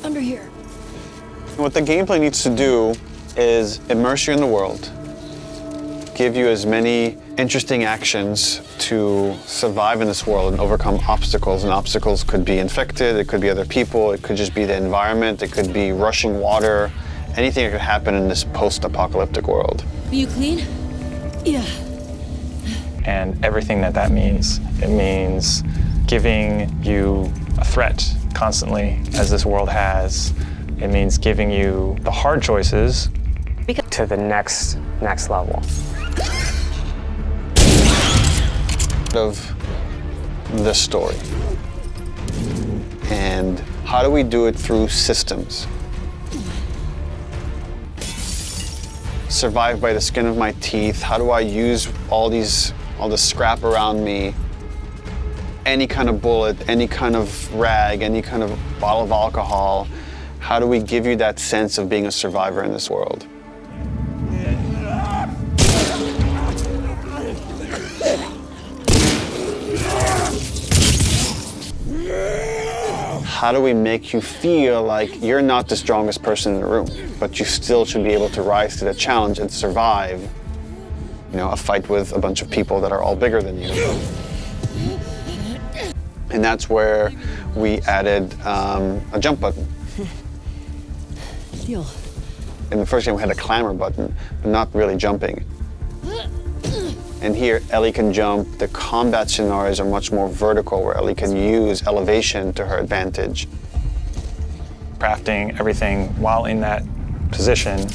Under here. What the gameplay needs to do is immerse you in the world, give you as many interesting actions to survive in this world and overcome obstacles. And obstacles could be infected, it could be other people, it could just be the environment, it could be rushing water, anything that could happen in this post-apocalyptic world. Are you clean? Yeah. And everything that means. It means giving you a threat constantly, as this world has. It means giving you the hard choices to the next level. Of the story. And how do we do it through systems? Survive by the skin of my teeth. How do I use all the scrap around me? Any kind of bullet, any kind of rag, any kind of bottle of alcohol. How do we give you that sense of being a survivor in this world? How do we make you feel like you're not the strongest person in the room, but you still should be able to rise to the challenge and survive, a fight with a bunch of people that are all bigger than you. And that's where we added a jump button. Deal. In the first game, we had a clamber button, but not really jumping. And here, Ellie can jump. The combat scenarios are much more vertical, where Ellie can use elevation to her advantage. Crafting everything while in that position,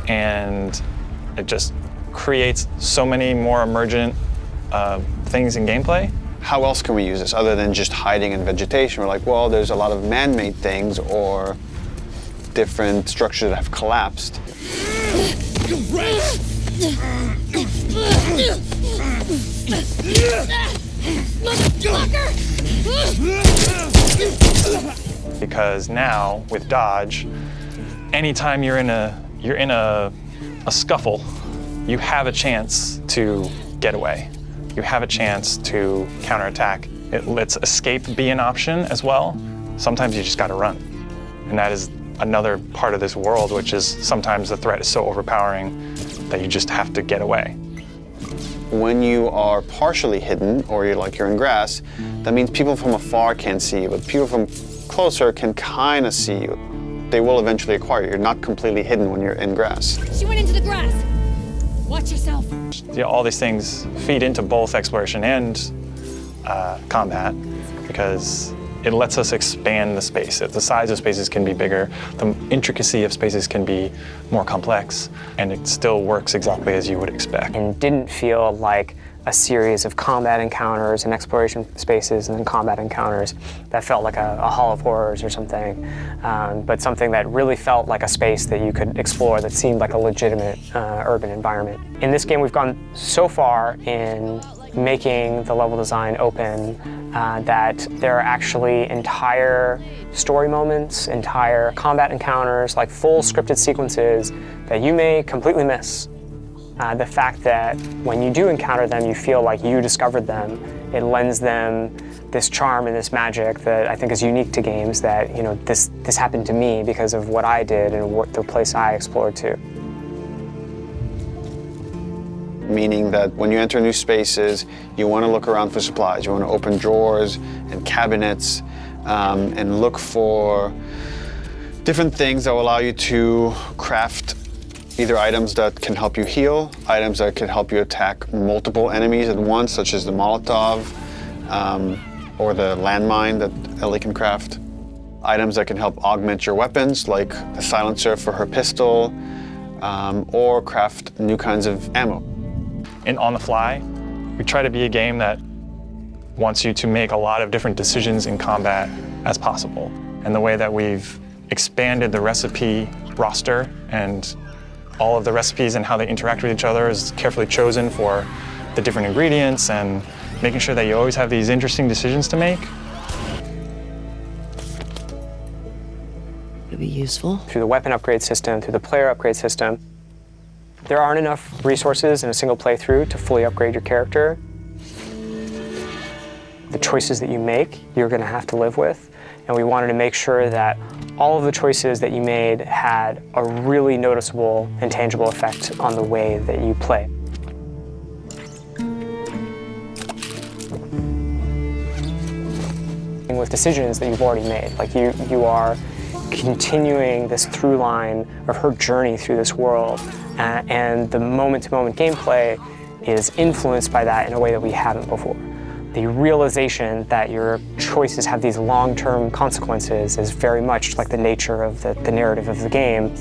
and it just creates so many more emergent things in gameplay. How else can we use this other than just hiding in vegetation? We're like, well, there's a lot of man-made things or different structures that have collapsed. Because now with dodge, anytime you're in a scuffle, you have a chance to get away. You have a chance to counterattack. It lets escape be an option as well. Sometimes you just got to run, and that is another part of this world, which is sometimes the threat is so overpowering that you just have to get away. When you are partially hidden, or you're in grass, that means people from afar can't see you, but people from closer can kind of see you. They will eventually acquire you. You're not completely hidden when you're in grass. She went into the grass. Watch yourself. All these things feed into both exploration and combat, because it lets us expand the space. The size of spaces can be bigger, the intricacy of spaces can be more complex, and it still works exactly as you would expect. And didn't feel like a series of combat encounters and exploration spaces and then combat encounters that felt like a Hall of Horrors or something, but something that really felt like a space that you could explore that seemed like a legitimate urban environment. In this game, we've gone so far in making the level design open that there are actually entire story moments, entire combat encounters, like full scripted sequences that you may completely miss. The fact that when you do encounter them, you feel like you discovered them. It lends them this charm and this magic that I think is unique to games, that this happened to me because of what I did and the place I explored to. Meaning that when you enter new spaces, you want to look around for supplies. You want to open drawers and cabinets and look for different things that will allow you to craft either items that can help you heal, items that can help you attack multiple enemies at once, such as the Molotov or the landmine that Ellie can craft. Items that can help augment your weapons, like the silencer for her pistol, or craft new kinds of ammo. And on the fly, we try to be a game that wants you to make a lot of different decisions in combat as possible. And the way that we've expanded the recipe roster and all of the recipes and how they interact with each other is carefully chosen for the different ingredients and making sure that you always have these interesting decisions to make. It'll be useful. Through the weapon upgrade system, through the player upgrade system, there aren't enough resources in a single playthrough to fully upgrade your character. The choices that you make, you're going to have to live with. And we wanted to make sure that all of the choices that you made had a really noticeable and tangible effect on the way that you play. With decisions that you've already made, like you are continuing this through line of her journey through this world, and the moment-to-moment gameplay is influenced by that in a way that we haven't before. The realization that your choices have these long-term consequences is very much like the nature of the narrative of the game.